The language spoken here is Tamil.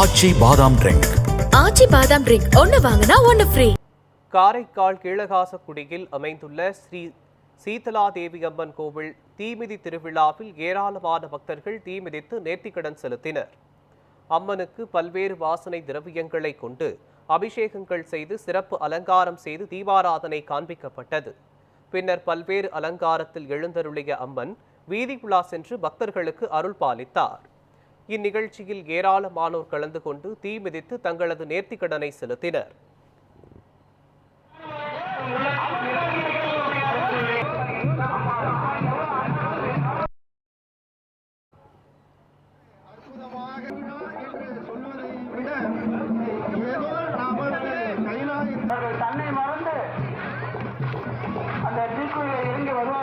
ஆச்சி பாதாம் ட்ரிங்க். ஆச்சி பாதாம் ட்ரிங்க் ஒன்னு வாங்கினா ஒன்னு ஃப்ரீ. காரைக்கால் கீழகாசக்குடியில் அமைந்துள்ள ஸ்ரீ சீதலா தேவி அம்மன் கோவில் தீமிதி திருவிழாவில் ஏராளமான பக்தர்கள் தீமிதித்து நேர்த்திக்கடன் செலுத்தினர். அம்மனுக்கு பல்வேறு வாசனை திரவியங்களை கொண்டு அபிஷேகங்கள் செய்து சிறப்பு அலங்காரம் செய்து தீபாராதனை காண்பிக்கப்பட்டது. பின்னர் பல்வேறு அலங்காரத்தில் எழுந்தருளிய அம்மன் வீதி உலா சென்று பக்தர்களுக்கு அருள் பாலித்தார். இந்நிகழ்ச்சியில் ஏராளமானோர் கலந்து கொண்டு தீமிதித்து தங்களது நேர்த்திக்கடனை செலுத்தினர். தன்னை மறந்து அந்த தீக்குழியில் இறங்கி வருவார்.